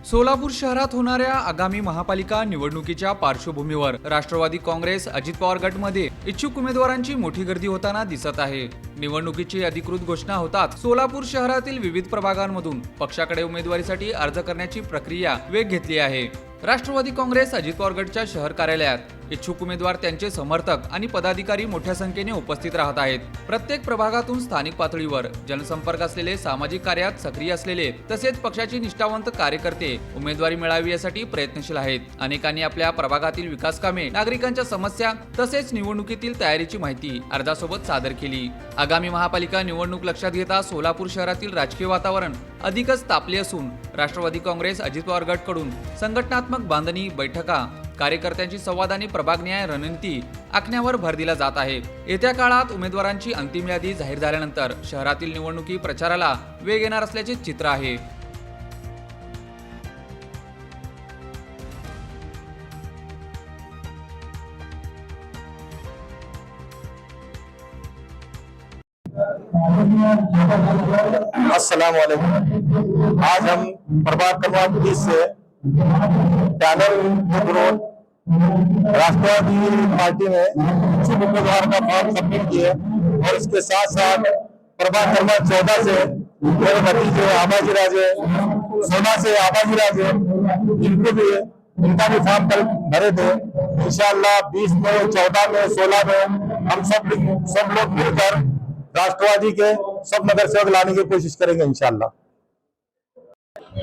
सोलापूर शहरात होणाऱ्या आगामी महापालिका निवडणुकीच्या पार्श्वभूमीवर राष्ट्रवादी काँग्रेस अजित पवार गटमध्ये इच्छुक उमेदवारांची मोठी गर्दी होताना दिसत आहे। निवडणुकीची अधिकृत घोषणा होताच सोलापूर शहरातील विविध प्रभागांमधून पक्षाकडे उमेदवारीसाठी अर्ज करण्याची प्रक्रिया वेग घेतली आहे। राष्ट्रवादी काँग्रेस अजित पवार गटच्या शहर कार्यालयात इच्छुक उमेदवार त्यांचे समर्थक आणि पदाधिकारी मोठ्या संख्येने उपस्थित राहत आहेत। प्रत्येक प्रभागातून स्थानिक पातळीवर जनसंपर्क असलेले, सामाजिक कार्यात सक्रिय असलेले तसेच पक्षाचे निष्ठावंत कार्यकर्ते उमेदवारी मिळावी यासाठी प्रयत्नशील आहेत। अनेकांनी आपल्या प्रभागातील विकास कामे, नागरिकांच्या समस्या तसेच निवडणुकीतील तयारीची माहिती अर्जासोबत सादर केली। आगामी महापालिका निवडणूक लक्षात घेता सोलापूर शहरातील राजकीय वातावरण अधिकच तापले असून राष्ट्रवादी काँग्रेस अजित पवार गटकडून संघटनात्मक बांधणी, बैठका, कार्यकर्त्यांची संवाद आणि प्रभाग न्याय रणनीती आखण्यावर भर दिला जात आहे। येत्या काळात उमेदवारांची अंतिम यादी जाहीर झाल्यानंतर शहरातील निवडणुकी प्रचाराला वेग येणार असल्याचे चित्र आहे। अस्सलाम वालेकुम। आज हम प्रभाग क्रमांक 20 से पैनल के थ्रू राष्ट्रवादी पार्टी में इच्छुक उम्मीदवार का फॉर्म सबमिट किए और इसके साथ साथ प्रभाग क्रमांक 14 से मेरे भतीजे आबाजी राजे, सोना से आबाजी राजे, इनको भी इनका भी फॉर्म कल भरे थे। इंशाअल्लाह 20 में, 14 में, 16 में हम सब लोग मिलकर राष्ट्रवादी के सब नगर सेवक लाने की कोशिश करेंगे इंशाअल्लाह।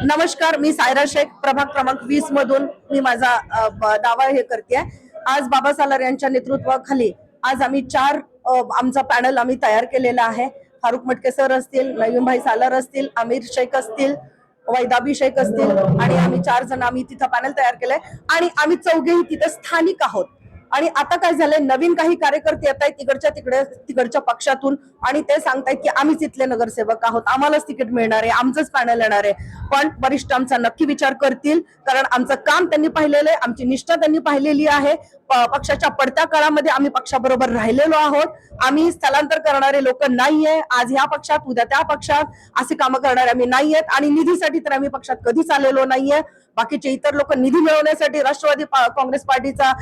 नमस्कार, मी सायरा शेख, प्रभाग क्रमांक 20 मधून मी माझा दावा हे करते। आज बाबा सालार यांच्या नेतृत्वाखाली आज आम्ही 4 आमचा पॅनल आम्ही तयार केलेला आहे। फारुख मटके सर असतील, नईम भाई सालार असतील, आमिर शेख असतील, वैदाबी शेख असतील आणि आम्ही 4 जण आम्ही तिथं पॅनल तयार केलंय आणि आम्ही चौघेही तिथे स्थानिक आहोत। आणि आता काय झालंय, नवीन काही कार्यकर्ते येत आहेत तिकडच्या पक्षातून आणि ते सांगतायत की आम्हीच इथले नगरसेवक आहोत, आम्हालाच तिकीट मिळणार आहे, आमचंच पॅनल येणार आहे। पण वरिष्ठ आमचा नक्की विचार करतील, कारण आमचं काम त्यांनी पाहिलेलं आहे, आमची निष्ठा त्यांनी पाहिलेली आहे। पक्षाच्या पडत्या काळामध्ये आम्ही पक्षाबरोबर राहिलेलो आहोत। आम्ही स्थलांतर करणारे लोक नाहीये, आज ह्या पक्षात उद्या त्या पक्षात असे कामं करणारे आम्ही नाहीयेत आणि निधीसाठी तर आम्ही पक्षात कधीच आलेलो नाहीये। बाकीचे इतर लोक निधी मिळवण्यासाठी राष्ट्रवादी काँग्रेस पार्टीचा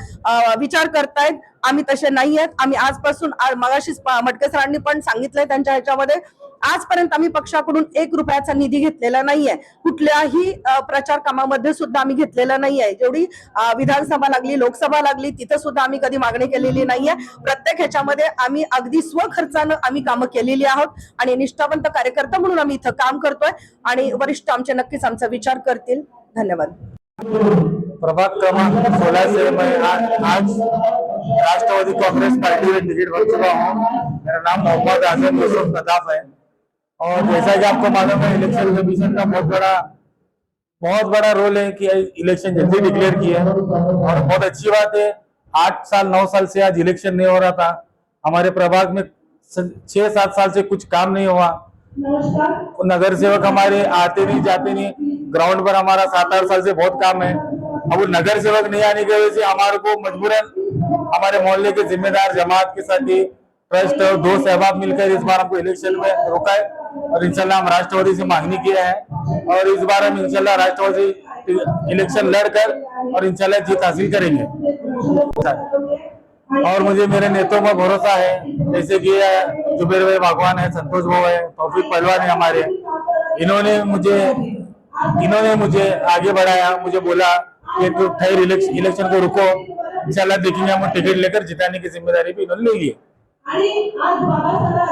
विचार करतायत, आम्ही तसे नाहीयेत। आम्ही आजपासून मगाशी मटके सरांनी पण सांगितलंय त्यांच्या ह्याच्यामध्ये, आजपर्यंत आम्ही पक्षाकडून 1 रुपयाचा निधी घेतलेला नाहीये, कुठल्याही प्रचार कामामध्ये सुद्धा आम्ही घेतलेला नाहीये। जेवढी विधानसभा लागली, लोकसभा लागली, तिथे सुद्धा आम्ही कधी मागणी केलेली नाहीये। प्रत्येक ह्याच्यामध्ये आम्ही अगदी स्वखर्चानं आम्ही कामं केलेली आहोत आणि निष्ठावंत कार्यकर्ता म्हणून आम्ही इथं काम करतोय आणि वरिष्ठ आमचे नक्कीच आमचा विचार करतील। धन्यवाद। प्रभाग क्रमांक 16 से मैं आज राष्ट्रवादी कांग्रेस पार्टी में टिकट भर चुका हूँ। मेरा नाम मोहम्मद आजम यूसुफ नदाफ है और जैसा कि आपको मालूम है, इलेक्शन कमीशन का बहुत बड़ा रोल है कि इलेक्शन जल्दी डिक्लेयर किए और बहुत अच्छी बात है। 8 साल 9 साल से आज इलेक्शन नहीं हो रहा था। हमारे प्रभाग में 6-7 साल से कुछ काम नहीं हुआ। नगर सेवक हमारे आते नहीं, जाते नहीं। ग्राउंड पर हमारा 7-8 साल से बहुत काम है। अब वो नगर सेवक नहीं आने की वजह से हमारे को मजबूरन हमारे मोहल्ले के जिम्मेदार जमात के साथी ट्रस्ट और 2 सहबाब मिलकर इस बार हमको इलेक्शन में रोका है और इंशाल्लाह हम राष्ट्रवादी से मांगनी किया है और इस बार हम इंशाल्लाह राष्ट्रवादी इलेक्शन लड़कर और इंशाल्लाह जीत हासिल करेंगे। और मुझे मेरे नेताओं में भरोसा है, जैसे कि जुबेर भाई भगवान है, संतोष भाव है, तौफीक पहलवान है हमारे। इन्होंने मुझे आगे बढ़ाया, मुझे बोला कि तो ठहर इलेक्शन को रुको, इंशाल्लाह देखेंगे। हम टिकट लेकर जिताने की जिम्मेदारी भी इन्होंने ले ली है।